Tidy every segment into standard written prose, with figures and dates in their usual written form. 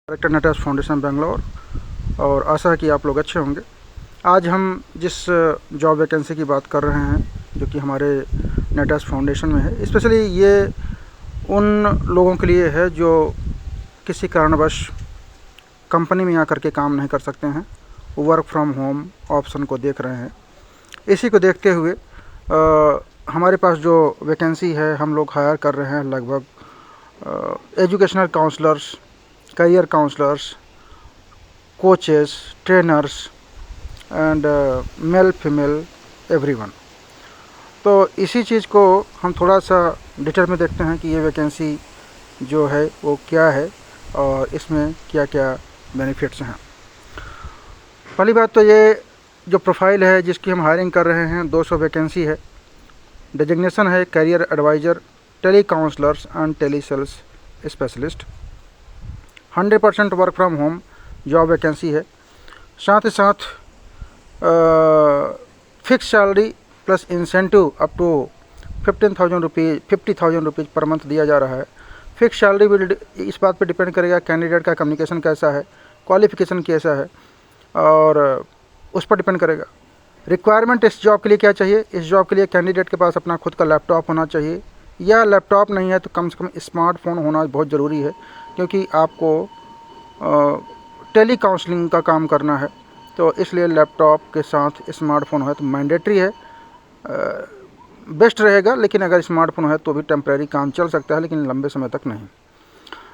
Director नेटवर्स foundation Bangalore, और आशा है कि आप लोग अच्छे होंगे। आज हम जिस जॉब वैकेंसी की बात कर रहे हैं जो कि हमारे नेटवर्स फाउंडेशन में है, स्पेशली ये उन लोगों के लिए है जो किसी कारणवश कंपनी में आकर के काम नहीं कर सकते हैं, वर्क फ्रॉम होम ऑप्शन को देख रहे हैं। इसी को देखते हुए हमारे पास जो वैकेंसी है हम लोग हायर कर रहे हैं लगभग educational counsellors, career counsellors, coaches, trainers and male female everyone. तो इसी चीज़ को हम थोड़ा सा डिटेल में देखते हैं कि ये वैकेंसी जो है वो क्या है और इसमें क्या क्या बेनिफिट्स हैं। पहली बात तो ये जो प्रोफाइल है जिसकी हम हायरिंग कर रहे हैं, 200 वैकेंसी है। डेजिग्नेशन है career adviser, tele counsellors and tele sales specialist. 100% work from home job vacancy है। साथ ही साथ fix salary plus incentive up to 50,000 rupees per month दिया जा रहा है। फिक्स सैलरी भी इस बात पे डिपेंड करेगा कैंडिडेट का कम्युनिकेशन कैसा है, क्वालिफिकेशन कैसा है, और उस पर डिपेंड करेगा। रिक्वायरमेंट इस जॉब के लिए क्या चाहिए? इस जॉब के लिए कैंडिडेट के पास अपना खुद का लैपटॉप होना चाहिए, या लैपटॉप नहीं है तो कम से कम स्मार्टफोन होना बहुत ज़रूरी है, क्योंकि आपको टेली काउंसलिंग का काम करना है। तो इसलिए लैपटॉप के साथ स्मार्टफोन है तो मैंडेटरी है, बेस्ट रहेगा। लेकिन अगर स्मार्टफोन है तो भी टेम्परेरी काम चल सकता है, लेकिन लंबे समय तक नहीं।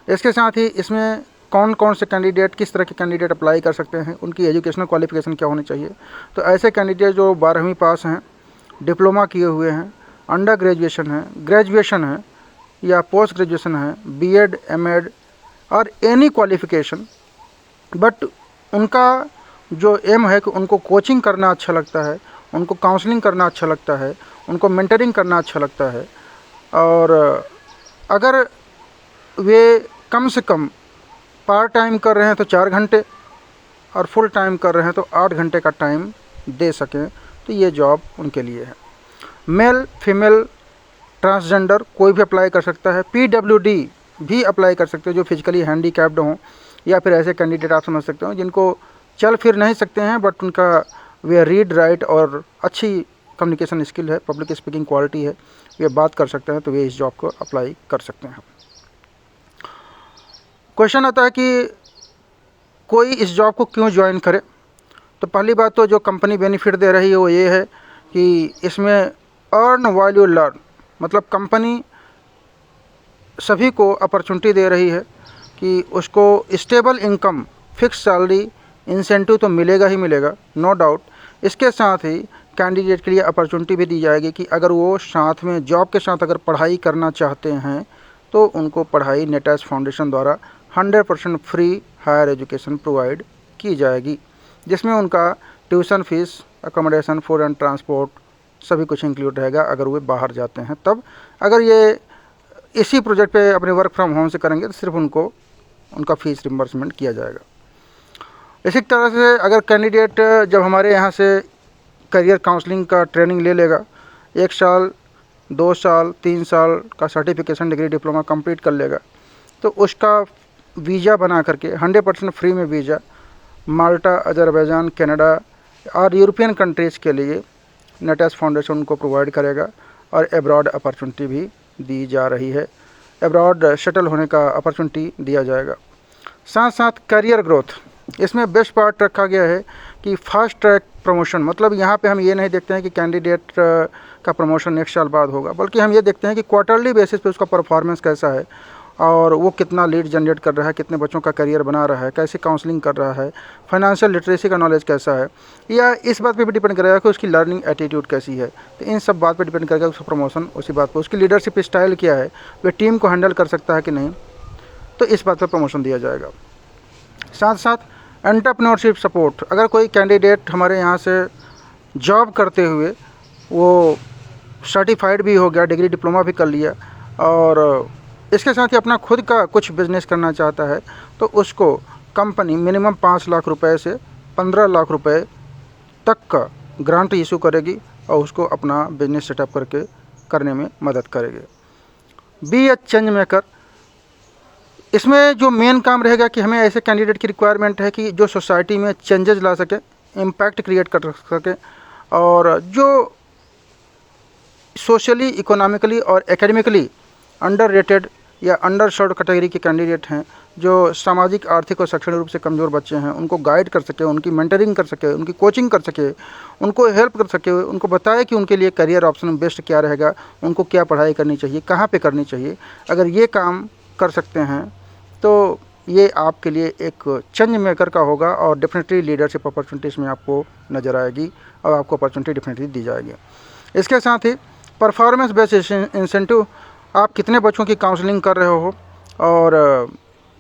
इसके साथ ही इसमें कौन कौन से कैंडिडेट, किस तरह के कैंडिडेट अप्लाई कर सकते हैं, उनकी एजुकेशनल क्वालिफिकेशन क्या होनी चाहिए। तो ऐसे कैंडिडेट जो 12वीं पास हैं, डिप्लोमा किए हुए हैं, अंडर ग्रेजुएशन है, ग्रेजुएशन है या पोस्ट ग्रेजुएशन है, बीएड, एमएड और एनी क्वालिफिकेशन, बट उनका जो एम है कि उनको कोचिंग करना अच्छा लगता है, उनको काउंसलिंग करना अच्छा लगता है, उनको मेंटरिंग करना अच्छा लगता है, और अगर वे कम से कम पार्ट टाइम कर रहे हैं तो 4 घंटे और फुल टाइम कर रहे हैं तो 8 घंटे का टाइम दे सकें, तो ये जॉब उनके लिए है। मेल, फीमेल, ट्रांसजेंडर कोई भी अप्लाई कर सकता है। पीडब्ल्यूडी भी अप्लाई कर सकते हैं जो फिजिकली हैंडीकैप्ड हों, या फिर ऐसे कैंडिडेट आप समझ सकते हो जिनको चल फिर नहीं सकते हैं बट उनका वे रीड राइट और अच्छी कम्युनिकेशन स्किल है, पब्लिक स्पीकिंग क्वालिटी है, वे बात कर सकते हैं, तो वे इस जॉब को अप्लाई कर सकते हैं। क्वेश्चन आता है कि कोई इस जॉब को क्यों ज्वाइन करे। तो पहली बात तो जो कंपनी बेनिफिट दे रही है वो ये है कि इसमें अर्न व्हाइल यू लर्न, मतलब कंपनी सभी को अपॉर्चुनिटी दे रही है कि उसको stable income, fix salary, incentive तो मिलेगा ही मिलेगा, नो डाउट। इसके साथ ही कैंडिडेट के लिए अपॉर्चुनिटी भी दी जाएगी कि अगर वो साथ में जॉब के साथ अगर पढ़ाई करना चाहते हैं तो उनको पढ़ाई नेटवर्स फाउंडेशन द्वारा 100% फ्री हायर एजुकेशन प्रोवाइड की जाएगी, जिसमें उनका tuition fees, accommodation, food and transport सभी कुछ इंक्लूड रहेगा अगर वे बाहर जाते हैं तब। अगर ये इसी प्रोजेक्ट पे अपने वर्क फ्रॉम होम से करेंगे तो सिर्फ उनको उनका फ़ीस रिम्बर्समेंट किया जाएगा। इसी तरह से अगर कैंडिडेट जब हमारे यहाँ से करियर काउंसलिंग का ट्रेनिंग ले लेगा, 1 साल, 2 साल, 3 साल का सर्टिफिकेशन, डिग्री, डिप्लोमा कंप्लीट कर लेगा, तो उसका वीज़ा बना करके 100% फ्री में वीज़ा माल्टा, अजरबैजान, कनाडा और यूरोपियन कंट्रीज़ के लिए नेटवर्स फाउंडेशन उनको प्रोवाइड करेगा, और एब्रॉड अपॉर्चुनिटी भी दी जा रही है। एब्रॉड शटल होने का अपॉर्चुनिटी दिया जाएगा। साथ साथ करियर ग्रोथ, इसमें बेस्ट पार्ट रखा गया है कि फास्ट ट्रैक प्रमोशन, मतलब यहाँ पे हम ये नहीं देखते हैं कि कैंडिडेट का प्रमोशन 1 साल बाद होगा, बल्कि हम ये देखते हैं कि क्वार्टरली बेसिस पे उसका परफॉर्मेंस कैसा है, और वो कितना लीड जनरेट कर रहा है, कितने बच्चों का करियर बना रहा है, कैसे काउंसलिंग कर रहा है, फाइनेंशियल लिटरेसी का नॉलेज कैसा है, या इस बात पे भी डिपेंड करेगा कि उसकी लर्निंग एटीट्यूड कैसी है। तो इन सब बात पे डिपेंड करेगा उसका प्रमोशन, उसी बात पे उसकी लीडरशिप स्टाइल क्या है, वह टीम को हैंडल कर सकता है कि नहीं, तो इस बात पर प्रमोशन दिया जाएगा। साथ साथ एंटरप्रेन्योरशिप सपोर्ट, अगर कोई कैंडिडेट हमारे यहाँ से जॉब करते हुए वो सर्टिफाइड भी हो गया, डिग्री, डिप्लोमा भी कर लिया, और इसके साथ ही अपना खुद का कुछ बिज़नेस करना चाहता है, तो उसको कंपनी मिनिमम 5 लाख रुपए से 15 लाख रुपए तक का ग्रांट इशू करेगी और उसको अपना बिजनेस सेटअप करने में मदद करेगी। बी ए चेंज मेकर, इसमें जो मेन काम रहेगा कि हमें ऐसे कैंडिडेट की रिक्वायरमेंट है कि जो सोसाइटी में चेंजेस ला सके, इम्पैक्ट क्रिएट कर सके, और जो सोशली, इकोनॉमिकली और एकेडमिकली अंडररेटेड या अंडरसर्व्ड कैटेगरी के कैंडिडेट हैं, जो सामाजिक, आर्थिक और शैक्षणिक रूप से कमज़ोर बच्चे हैं, उनको गाइड कर सके, उनकी मेंटरिंग कर सके, उनकी कोचिंग कर सके, उनको हेल्प कर सके, उनको बताए कि उनके लिए करियर ऑप्शन बेस्ट क्या रहेगा, उनको क्या पढ़ाई करनी चाहिए, कहाँ पे करनी चाहिए। अगर ये काम कर सकते हैं तो ये आपके लिए एक चेंज मेकर का होगा, और डेफिनेटली लीडरशिप अपॉर्चुनिटीज़ में आपको नज़र आएगी और आपको अपॉर्चुनिटी डेफिनेटली दी जाएगी। इसके साथ ही परफॉर्मेंस बेस्ड इंसेंटिव, आप कितने बच्चों की काउंसलिंग कर रहे हो, और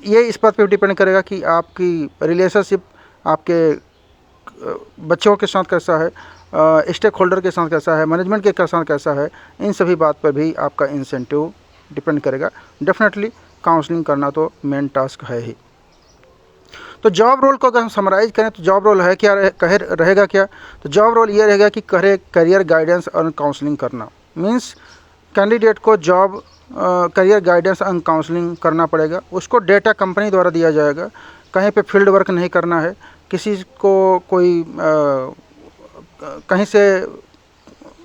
ये इस बात पे डिपेंड करेगा कि आपकी रिलेशनशिप आपके बच्चों के साथ कैसा है, स्टेक होल्डर के साथ कैसा है, मैनेजमेंट के साथ कैसा है। इन सभी बात पर भी आपका इंसेंटिव डिपेंड करेगा। डेफिनेटली काउंसलिंग करना तो मेन टास्क है ही। तो जॉब रोल को अगर हम समराइज़ करें तो जॉब रोल है क्या, रहेगा क्या? तो जॉब रोल ये रहेगा कि करियर गाइडेंस और काउंसलिंग करना। मीन्स कैंडिडेट को job, career guidance and counselling करना पड़ेगा। उसको डेटा कंपनी द्वारा दिया जाएगा, कहीं पे फील्ड वर्क नहीं करना है, किसी को कोई कहीं से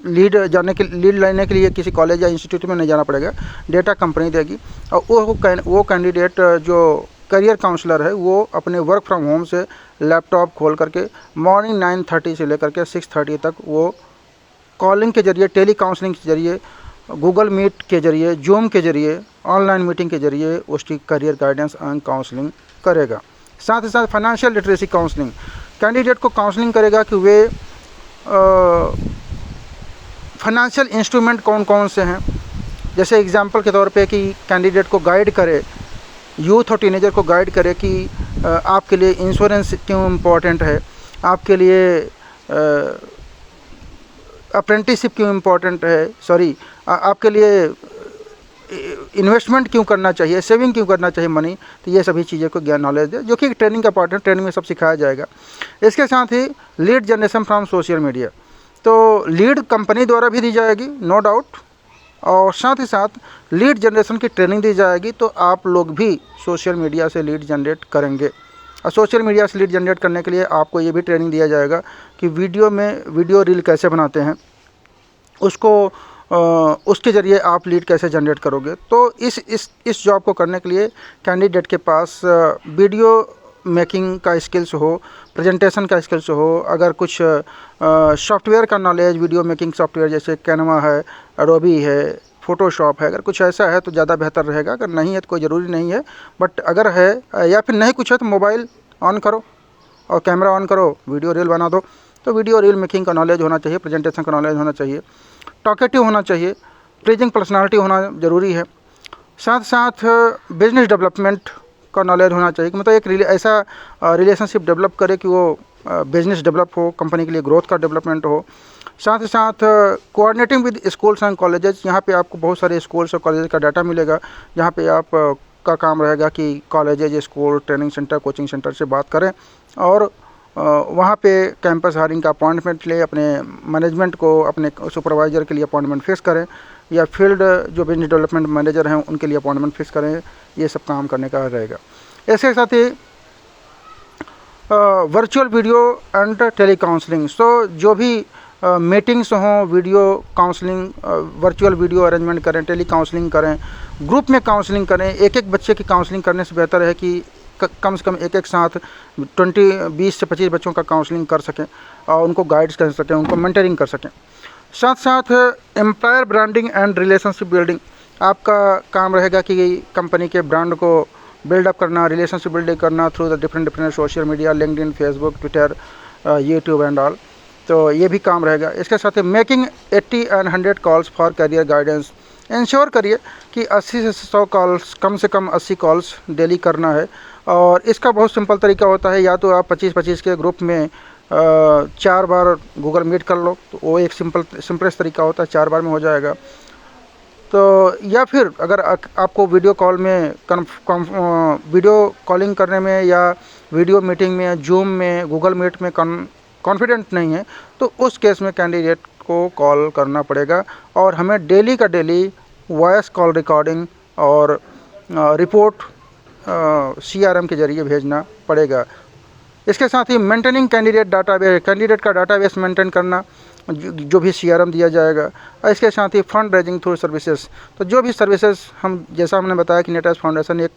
लीड लेने के लिए किसी कॉलेज या इंस्टीट्यूट में नहीं जाना पड़ेगा, डेटा कंपनी देगी। और वो कैंडिडेट जो करियर काउंसलर है, वो अपने वर्क फ्रॉम होम से लैपटॉप खोल करके मॉर्निंग 9:30 से लेकर के 6:30 तक वो कॉलिंग के जरिए, टेली काउंसलिंग के जरिए, गूगल मीट के जरिए, जूम के जरिए, ऑनलाइन मीटिंग के जरिए उसकी करियर गाइडेंस एंड काउंसलिंग करेगा। साथ ही साथ फाइनेंशियल लिटरेसी काउंसलिंग, कैंडिडेट को काउंसलिंग करेगा कि वे फाइनेंशियल इंस्ट्रूमेंट कौन कौन से हैं। जैसे एग्जांपल के तौर पे कि कैंडिडेट को गाइड करे, यूथ और टीनेजर को गाइड करे कि आपके लिए इंश्योरेंस क्यों इम्पोर्टेंट है, आपके लिए अप्रेंटिसशिप क्यों इम्पोर्टेंट है, आपके लिए इन्वेस्टमेंट क्यों करना चाहिए, सेविंग क्यों करना चाहिए मनी। तो ये सभी चीज़ों को ज्ञान नॉलेज दे, जो कि ट्रेनिंग का पार्ट है, ट्रेनिंग में सब सिखाया जाएगा। इसके साथ ही lead generation from social media, तो लीड कंपनी द्वारा भी दी जाएगी, नो डाउट, और साथ ही साथ लीड जनरेशन की ट्रेनिंग दी जाएगी। तो आप लोग भी सोशल मीडिया से लीड जनरेट करेंगे, और सोशल मीडिया से लीड जनरेट करने के लिए आपको ये भी ट्रेनिंग दिया जाएगा कि वीडियो रील कैसे बनाते हैं, उसके ज़रिए आप लीड कैसे जनरेट करोगे। तो इस जॉब को करने के लिए कैंडिडेट के पास वीडियो मेकिंग का स्किल्स हो, प्रेजेंटेशन का स्किल्स हो, अगर कुछ सॉफ्टवेयर का नॉलेज, वीडियो मेकिंग सॉफ्टवेयर जैसे कैनवा है, एडोबी है, फोटोशॉप है, अगर कुछ ऐसा है तो ज़्यादा बेहतर रहेगा। अगर नहीं है तो कोई ज़रूरी नहीं है, बट अगर है या फिर नहीं कुछ है तो मोबाइल ऑन करो और कैमरा ऑन करो, वीडियो रील बना दो। तो वीडियो रील मेकिंग का नॉलेज होना चाहिए, प्रेजेंटेशन का नॉलेज होना चाहिए, टॉकेटिव होना चाहिए, प्लीजिंग पर्सनालिटी होना ज़रूरी है। साथ साथ बिजनेस डेवलपमेंट का नॉलेज होना चाहिए कि मतलब एक ऐसा रिलेशनशिप डेवलप करे कि वो बिजनेस डेवलप हो, कंपनी के लिए ग्रोथ का डेवलपमेंट हो। साथ ही साथ coordinating with schools and colleges, यहाँ पे आपको बहुत सारे स्कूल्स और कॉलेज का डाटा मिलेगा, जहाँ पे आप का काम रहेगा कि colleges, school, training centre, coaching centre से बात करें और वहाँ पे कैंपस हायरिंग का अपॉइंटमेंट ले, अपने मैनेजमेंट को, अपने सुपरवाइज़र के लिए अपॉइंटमेंट फिक्स करें, या फील्ड जो बिजनेस डेवलपमेंट मैनेजर हैं उनके लिए अपॉइंटमेंट फिक्स करें। ये सब काम करने का रहेगा। इसके साथ ही virtual video and tele counselling, so जो भी मीटिंग्स हों, video counselling, virtual video arrangement करें, टेली काउंसलिंग करें, ग्रुप में काउंसलिंग करें। एक बच्चे की काउंसलिंग करने से बेहतर है कि कम से कम एक साथ 20 से 25 बच्चों का काउंसलिंग कर सकें और उनको गाइड्स कर सकें, उनको मेंटरिंग कर सकें। साथ साथ employer branding and relationship building, आपका काम रहेगा कि कंपनी के ब्रांड को बिल्डअप करना, रिलेशनशिप बिल्डिंग करना through the different social media, LinkedIn, Facebook, Twitter, YouTube and all. तो ये भी काम रहेगा। इसके साथ ही making 80 and 100 calls for career guidance, ensure करिए कि 80 से 100 कॉल्स, कम से कम 80 कॉल्स डेली करना है। और इसका बहुत सिंपल तरीका होता है, या तो आप 25-25 के ग्रुप में 4 बार गूगल मीट कर लो, तो वो एक सिंपलेस्ट तरीका होता है, 4 बार में हो जाएगा। तो या फिर अगर आपको वीडियो कॉल में वीडियो कॉलिंग करने में या वीडियो मीटिंग में, जूम में, गूगल मीट में कॉन्फिडेंट नहीं है, तो उस केस में कैंडिडेट को कॉल करना पड़ेगा। और हमें डेली का डेली वॉइस कॉल रिकॉर्डिंग और रिपोर्ट CRM के ज़रिए भेजना पड़ेगा। इसके साथ ही मेंटेनिंग कैंडिडेट का डाटाबेस मेंटेन करना, जो भी CRM दिया जाएगा। और इसके साथ ही फंड रेजिंग थ्रू सर्विसेज, तो जो भी सर्विसेज हम, जैसा हमने बताया कि नेटएज फाउंडेशन एक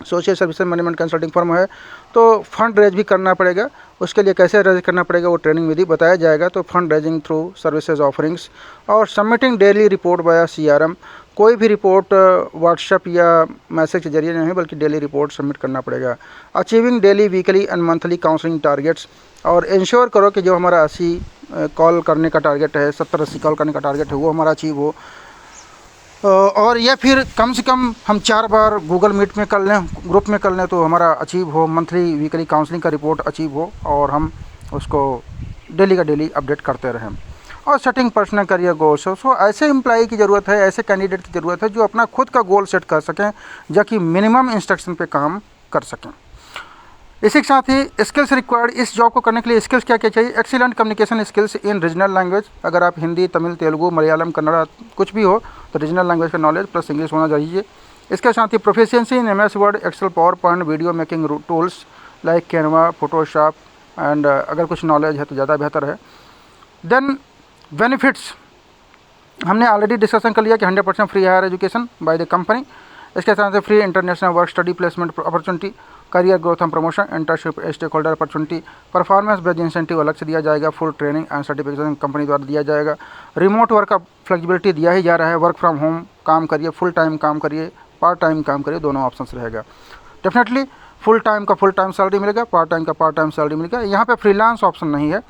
social services management consulting firm है, तो फंड रेज भी करना पड़ेगा। उसके लिए कैसे रेज करना पड़ेगा वो ट्रेनिंग में भी बताया जाएगा। तो fund raising through services offerings और submitting daily report by CRM। कोई भी रिपोर्ट व्हाट्सएप या मैसेज के जरिए नहीं बल्कि डेली रिपोर्ट सबमिट करना पड़ेगा। Achieving daily, weekly and monthly counselling targets, और इंश्योर करो कि जो हमारा 80 कॉल करने का टारगेट है, 70-80 कॉल करने का टारगेट है, वो हमारा अचीव हो। और या फिर कम से कम हम 4 बार गूगल मीट में कर लें, ग्रुप में कर लें, तो हमारा अचीव हो। मंथली वीकली काउंसलिंग का रिपोर्ट अचीव हो और हम उसको डेली का डेली अपडेट करते रहें। और सेटिंग पर्सनल करियर गोल्स, सो ऐसे एम्प्लॉई की ज़रूरत है, ऐसे कैंडिडेट की ज़रूरत है जो अपना खुद का गोल सेट कर सकें, जो कि मिनिमम इंस्ट्रक्शन पे काम कर सकें। इसी के साथ ही स्किल्स रिक्वायर्ड, इस जॉब को करने के लिए स्किल्स क्या क्या चाहिए। Excellent communication skills in regional language, अगर आप हिंदी, तमिल, तेलुगु, मलयालम, कन्नड़ा कुछ भी हो तो रीजनल लैंग्वेज का नॉलेज प्लस इंग्लिश होना चाहिए। इसके साथ ही proficiency in MS Word, Excel, PowerPoint, video making tools like Canva, Photoshop and अगर कुछ नॉलेज है तो ज़्यादा बेहतर है। देन बेनिफिट्स हमने ऑलरेडी डिस्कशन कर लिया कि 100% free higher education by the company. इसके साथ free international work study placement opportunity, career growth and promotion, internship, stakeholder opportunity, performance based incentive अलग से दिया जाएगा, full training and certification company द्वारा दिया जाएगा। रिमोट वर्क का फ्लेक्सिबिलिटी दिया ही जा रहा है, वर्क फ्रॉम होम काम करिए, फुल टाइम काम करिए, पार्ट टाइम काम करिए, दोनों ऑप्शंस रहेगा। डेफिनेटली फुल टाइम का फुल टाइम सैलरी मिलेगा, पार्ट टाइम का पार्ट टाइम सैलरी मिलेगा। यहाँ पे फ्रीलांस ऑप्शन नहीं है।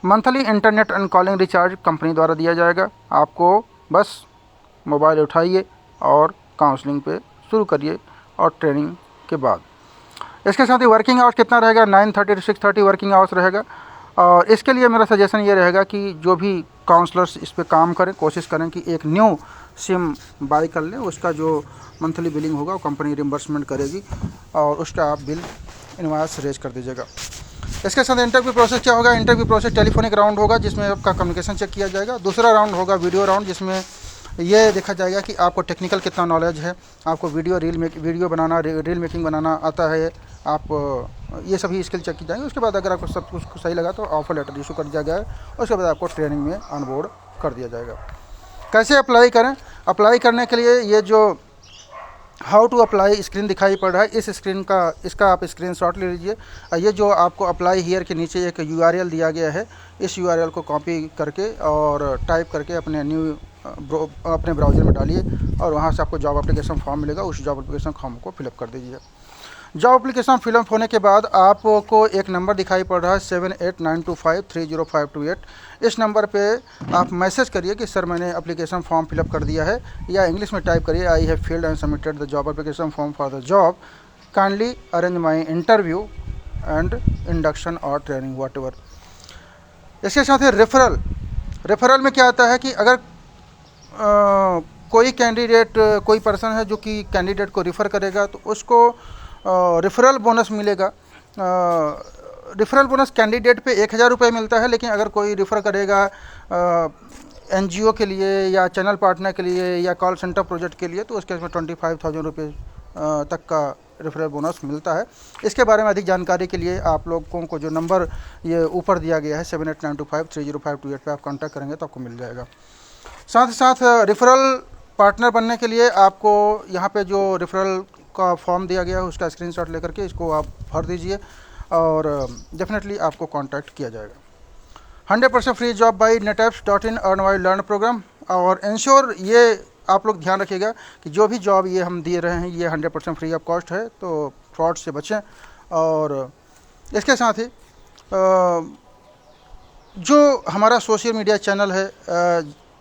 Monthly internet and calling recharge company द्वारा दिया जाएगा। आपको बस मोबाइल उठाइए और काउंसलिंग पे शुरू करिए और ट्रेनिंग के बाद। इसके साथ ही वर्किंग आवर्स कितना रहेगा, 9:30 to 6:30 वर्किंग आवर्स रहेगा। और इसके लिए मेरा सजेशन ये रहेगा कि जो भी काउंसलर्स इस पे काम करें, कोशिश करें कि एक न्यू सिम बाय कर लें। उसका जो मंथली बिलिंग होगा वो कंपनी रिम्बर्समेंट करेगी और उसका आप बिल इनवॉइस रेज कर दीजिएगा। इसके साथ इंटरव्यू प्रोसेस क्या होगा। इंटरव्यू प्रोसेस टेलीफोनिक राउंड होगा जिसमें आपका कम्युनिकेशन चेक किया जाएगा। दूसरा राउंड होगा वीडियो राउंड, जिसमें ये देखा जाएगा कि आपको टेक्निकल कितना नॉलेज है, आपको वीडियो बनाना, रील मेकिंग बनाना आता है, आप ये सभी स्किल चेक की जाएंगे। उसके बाद अगर आपको सब कुछ सही लगा तो ऑफर लेटर इशू कर दिया गया है। उसके बाद आपको ट्रेनिंग में ऑनबोर्ड कर दिया जाएगा। कैसे अप्लाई करें। अप्लाई करने के लिए ये जो हाउ टू अप्लाई स्क्रीन दिखाई पड़ रहा है, इस स्क्रीन का इसका आप स्क्रीनशॉट ले लीजिए। ये जो आपको अप्लाई हियर के नीचे एक URL दिया गया है, इस URL को कॉपी करके और टाइप करके अपने ब्राउज़र में डालिए और वहाँ से आपको जॉब एप्लीकेशन फॉर्म मिलेगा। उस जॉब एप्लीकेशन फॉर्म को फिलअप कर दीजिए। जॉब एप्लीकेशन फिलअप होने के बाद आपको एक नंबर दिखाई पड़ रहा है 7892530528। इस नंबर पे आप मैसेज करिए कि सर मैंने एप्लीकेशन फॉर्म फिलअप कर दिया है, या इंग्लिश में टाइप करिए I have filled and submitted the job application form for the job, kindly arrange my interview and induction और ट्रेनिंग वॉट एवर। इसके साथ ही रेफरल में क्या आता है कि अगर कोई कैंडिडेट, कोई पर्सन है जो कि कैंडिडेट को रेफ़र करेगा तो उसको रेफरल बोनस मिलेगा। रेफरल बोनस कैंडिडेट पे 1000 रुपये मिलता है, लेकिन अगर कोई रेफ़र करेगा NGO के लिए या चैनल पार्टनर के लिए या कॉल सेंटर प्रोजेक्ट के लिए तो उसके इसमें 25,000 रुपये तक का रेफरल बोनस मिलता है। इसके बारे में अधिक जानकारी के लिए आप लोगों को जो नंबर ये ऊपर दिया गया है 7892530528 पे आप कांटेक्ट करेंगे तो आपको मिल जाएगा। साथ ही साथ रेफरल पार्टनर बनने के लिए आपको यहाँ पे जो रेफरल का फॉर्म दिया गया है उसका स्क्रीनशॉट लेकर के इसको आप भर दीजिए और डेफिनेटली आपको कांटेक्ट किया जाएगा। 100% free job by netapps.in earn while learn program. और इंश्योर ये आप लोग ध्यान रखिएगा कि जो भी जॉब ये हम दे रहे हैं ये 100% फ्री ऑफ कॉस्ट है, तो फ्रॉड से बचें। और इसके साथ ही जो हमारा सोशल मीडिया चैनल है,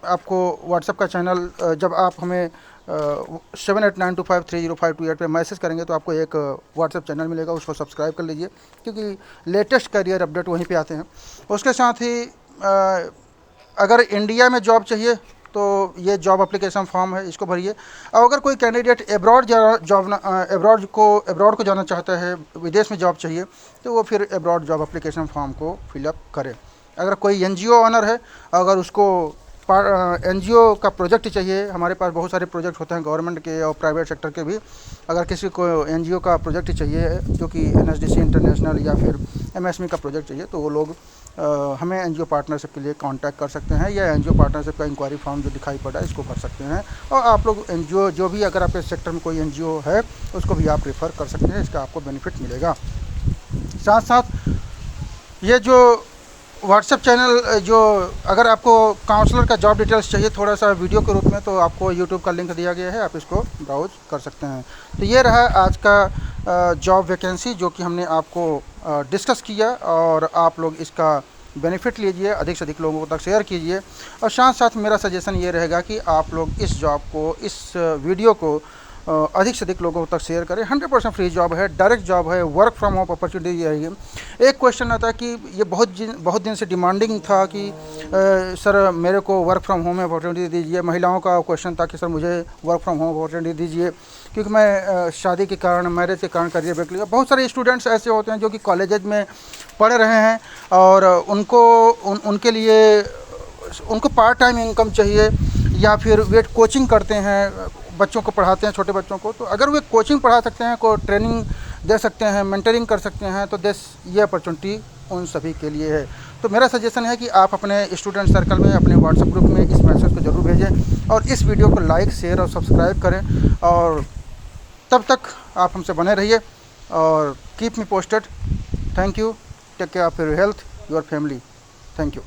आपको व्हाट्सएप का चैनल, जब आप हमें 7892530528 पे मैसेज करेंगे तो आपको एक व्हाट्सएप चैनल मिलेगा, उसको सब्सक्राइब कर लीजिए क्योंकि लेटेस्ट करियर अपडेट वहीं पे आते हैं। उसके साथ ही अगर इंडिया में जॉब चाहिए तो ये जॉब एप्लीकेशन फॉर्म है, इसको भरिए। और अगर कोई कैंडिडेट एब्रॉड को जाना चाहता है, विदेश में जॉब चाहिए, तो वो फिर एब्रॉड जॉब एप्लीकेशन फॉर्म को फिलअप करे। अगर कोई NGO ऑनर है, अगर उसको एनजीओ का प्रोजेक्ट चाहिए, हमारे पास बहुत सारे प्रोजेक्ट होते हैं गवर्नमेंट के और प्राइवेट सेक्टर के भी। अगर किसी को एनजीओ का प्रोजेक्ट चाहिए जो कि एनएसडीसी इंटरनेशनल या फिर एमएसएमई का प्रोजेक्ट चाहिए, तो वो लोग हमें एनजीओ पार्टनरशिप के लिए कांटेक्ट कर सकते हैं, या एनजीओ पार्टनरशिप का इंक्वायरी फॉर्म जो दिखाई पड़ रहा है इसको भर सकते हैं। और आप लोग एनजीओ जो भी, अगर आपके सेक्टर में कोई एनजीओ है उसको भी आप रेफ़र कर सकते हैं, इसका आपको बेनिफिट मिलेगा। साथ साथ ये जो व्हाट्सएप चैनल, जो अगर आपको काउंसलर का जॉब डिटेल्स चाहिए थोड़ा सा वीडियो के रूप में, तो आपको यूट्यूब का लिंक दिया गया है, आप इसको ब्राउज कर सकते हैं। तो ये रहा आज का जॉब वैकेंसी जो कि हमने आपको डिस्कस किया, और आप लोग इसका बेनिफिट लीजिए, अधिक से अधिक लोगों तक शेयर कीजिए। और साथ साथ मेरा सजेशन ये रहेगा कि आप लोग इस जॉब को, इस वीडियो को अधिक से अधिक लोगों तक शेयर करें। 100% फ्री जॉब है, डायरेक्ट जॉब है, वर्क फ्रॉम होम अपॉर्चुनिटी है। एक क्वेश्चन आता है कि ये बहुत दिन से डिमांडिंग था कि सर मेरे को वर्क फ्रॉम होम अपॉर्चुनिटी दीजिए। महिलाओं का क्वेश्चन था कि सर मुझे वर्क फ्रॉम होम अपॉर्चुनिटी दीजिए, क्योंकि मैं शादी के कारण, मैरिज के कारण करियर ब्रेक लिया। बहुत सारे स्टूडेंट्स ऐसे होते हैं जो कि कॉलेज में पढ़ रहे हैं और उनके लिए उनको पार्ट टाइम इनकम चाहिए, या फिर वे कोचिंग करते हैं, बच्चों को पढ़ाते हैं, छोटे बच्चों को। तो अगर वे कोचिंग पढ़ा सकते हैं, को ट्रेनिंग दे सकते हैं, मेंटरिंग कर सकते हैं, तो ये अपॉर्चुनिटी उन सभी के लिए है। तो मेरा सजेशन है कि आप अपने स्टूडेंट सर्कल में, अपने व्हाट्सएप ग्रुप में इस मैसेज को ज़रूर भेजें, और इस वीडियो को लाइक, शेयर और सब्सक्राइब करें। और तब तक आप हमसे बने रहिए और keep me posted. Thank you. Take care of your health, your family. Thank you.